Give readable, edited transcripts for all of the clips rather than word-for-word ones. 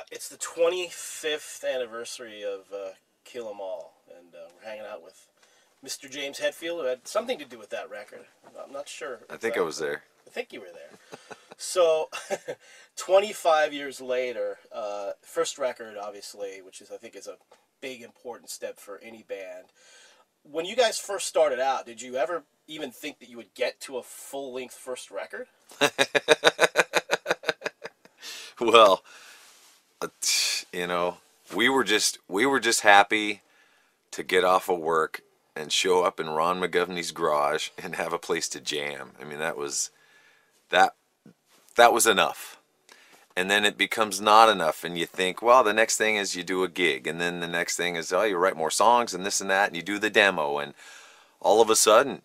It's the 25th anniversary of Kill 'Em All, and we're hanging out with Mr. James Hetfield, who had something to do with that record. I'm not sure. I think I was there. I think you were there. So, 25 years later, first record, obviously, which is I think is a big important step for any band. When you guys first started out, did you ever even think that you would get to a full-length first record? Well, you know, we were just happy to get off of work and show up in Ron McGovney's garage and have a place to jam. I mean, that that was enough. And then it becomes not enough, and you think, well, the next thing is you do a gig, and then the next thing is, oh, you write more songs and this and that, and you do the demo, and all of a sudden,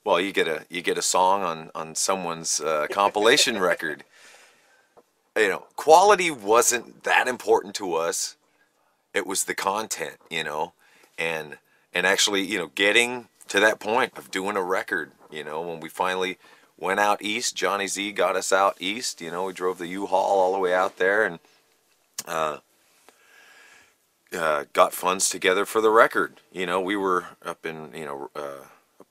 well, you get a song on someone's compilation record. Quality wasn't that important to us. It was the content, and actually, getting to that point of doing a record, when we finally went out east. Johnny Z got us out east. We drove the U-Haul all the way out there and got funds together for the record. We were up in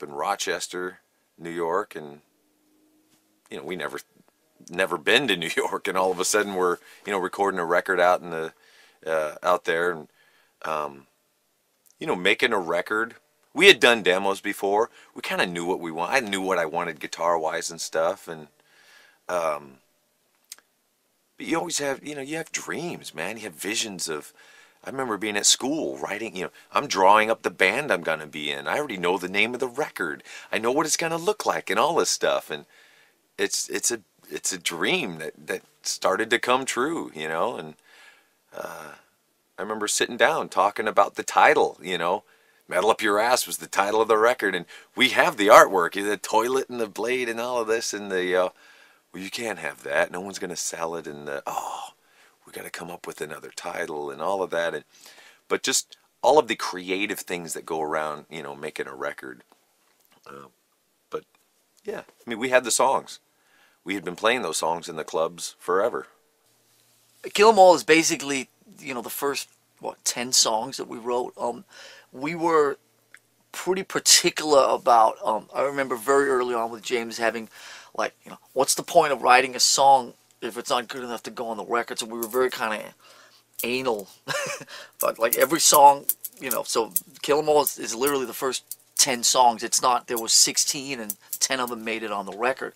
Rochester, New York, and we never been to New York, and all of a sudden we're recording a record out in the out there, and making a record. We had done demos before. We kind of knew what we want. I knew what I wanted guitar-wise and stuff. And but you always have, you have dreams, man. You have visions of. I remember being at school writing. I'm drawing up the band I'm gonna be in. I already know the name of the record. I know what it's gonna look like and all this stuff. And it's a dream that started to come true, And I remember sitting down talking about the title, Metal Up Your Ass was the title of the record, and we have the artwork, the toilet and the blade and all of this, and well, you can't have that. No one's going to sell it, and we got to come up with another title and all of that, but just all of the creative things that go around, making a record. But yeah, I mean, we had the songs. We had been playing those songs in the clubs forever. Kill 'Em All is basically, the first, 10 songs that we wrote. We were pretty particular about, I remember very early on with James having, what's the point of writing a song if it's not good enough to go on the record? So we were very kind of anal. But, every song, so Kill 'Em All is literally the first 10 songs. It's not, there was 16 and 10 of them made it on the record.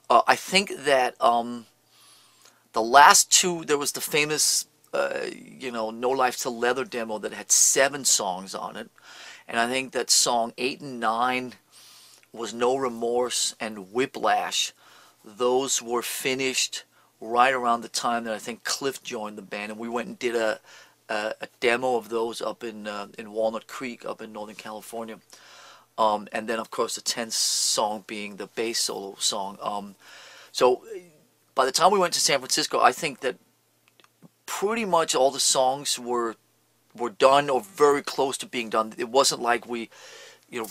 I think that the last two, there was the famous, No Life Till Leather demo that had 7 songs on it. And I think that song 8 and 9 was No Remorse and Whiplash. Those were finished right around the time that I think Cliff joined the band. And we went and did a demo of those up in Walnut Creek, up in Northern California. And then, of course, the 10th song being the bass solo song. So by the time we went to San Francisco, I think that pretty much all the songs were done or very close to being done. It wasn't like we,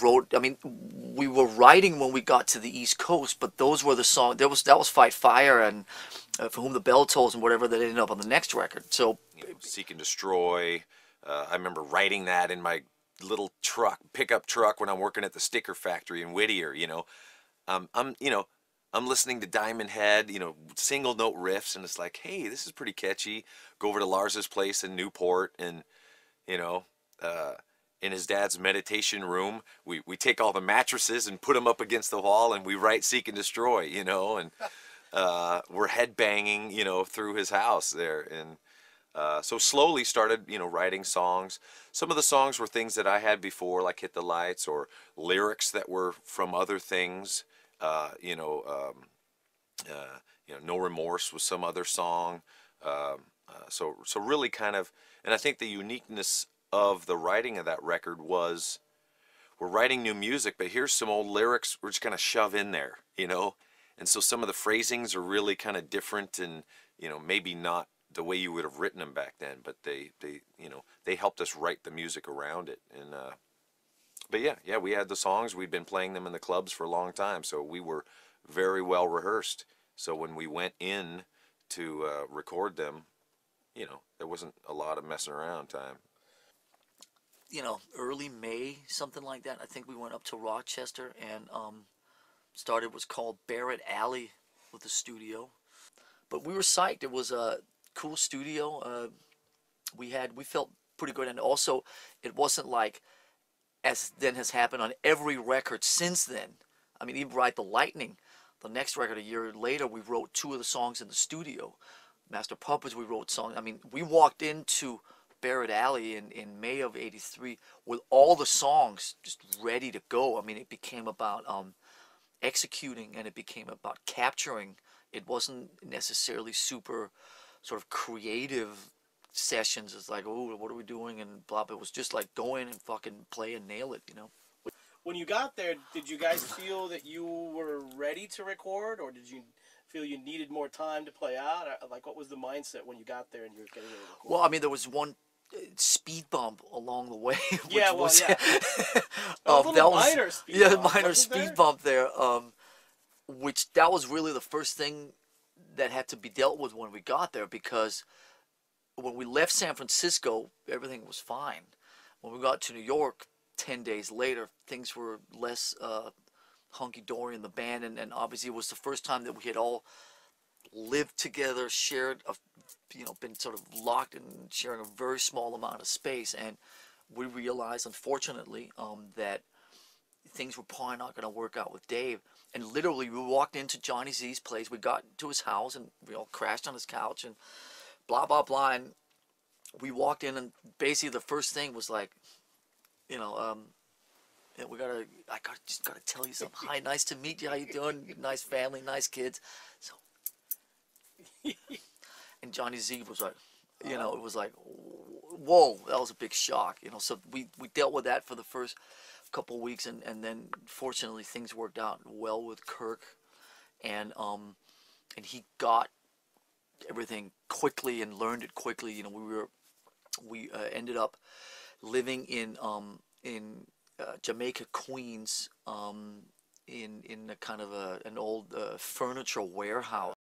wrote. I mean, we were writing when we got to the East Coast, but those were the songs. That was Fight Fire and For Whom the Bell Tolls and whatever that ended up on the next record. So Seek and Destroy. I remember writing that in my little pickup truck when I'm working at the sticker factory in Whittier. I'm listening to Diamond Head, single note riffs, and it's like, hey, this is pretty catchy. Go over to Lars's place in Newport, and in his dad's meditation room, we take all the mattresses and put them up against the wall, and we write Seek and Destroy, and we're headbanging, through his house there, and so slowly started, writing songs. Some of the songs were things that I had before, like Hit the Lights, or lyrics that were from other things. No Remorse was some other song. So really kind of, and I think the uniqueness of the writing of that record was, we're writing new music, but here's some old lyrics we're just going to shove in there, and so some of the phrasings are really kind of different, and, maybe not the way you would have written them back then, but they helped us write the music around it. And but yeah, we had the songs. We'd been playing them in the clubs for a long time, so we were very well rehearsed. So when we went in to record them, you know, there wasn't a lot of messing around time. You know, early May, something like that. I think we went up to Rochester and started what's called Barrett Alley with the studio. But we were psyched. It was a cool studio. We felt pretty good, and also it wasn't like, as then has happened on every record since then. I mean, even Ride the Lightning, the next record a year later, we wrote 2 of the songs in the studio. Master Puppets, we wrote songs. I mean, we walked into Barrett Alley in May of '83 with all the songs just ready to go. I mean, it became about executing, and it became about capturing. It wasn't necessarily super sort of creative sessions. It's like, oh, what are we doing, and blah. It was just like go in and fucking play and nail it, you know. When you got there, did you guys feel that you were ready to record, or did you feel you needed more time to play out? Like, what was the mindset when you got there and you were getting ready to record? Well, I mean, there was one speed bump along the way. Which yeah, well, was, yeah. A little minor speed bump. Yeah, minor wasn't speed there? bump there. Which that was really the first thing that had to be dealt with when we got there, because when we left San Francisco, everything was fine. When we got to New York 10 days later, things were less hunky-dory in the band, and obviously it was the first time that we had all lived together, shared, been sort of locked and sharing a very small amount of space, and we realized, unfortunately, that things were probably not going to work out with Dave. And literally, we walked into Johnny Z's place, we got to his house, and we all crashed on his couch, and blah, blah, blah, and we walked in, and basically the first thing was like, you know, yeah, just gotta tell you something. Hi, nice to meet you. How you doing? Nice family, nice kids. So, and Johnny Z was like, you know, it was like, whoa, that was a big shock. You know, so we dealt with that for the first couple of weeks, and then fortunately things worked out well with Kirk, and he got everything quickly and learned it quickly. You know, we ended up living in Jamaica, Queens, in a kind of an old furniture warehouse.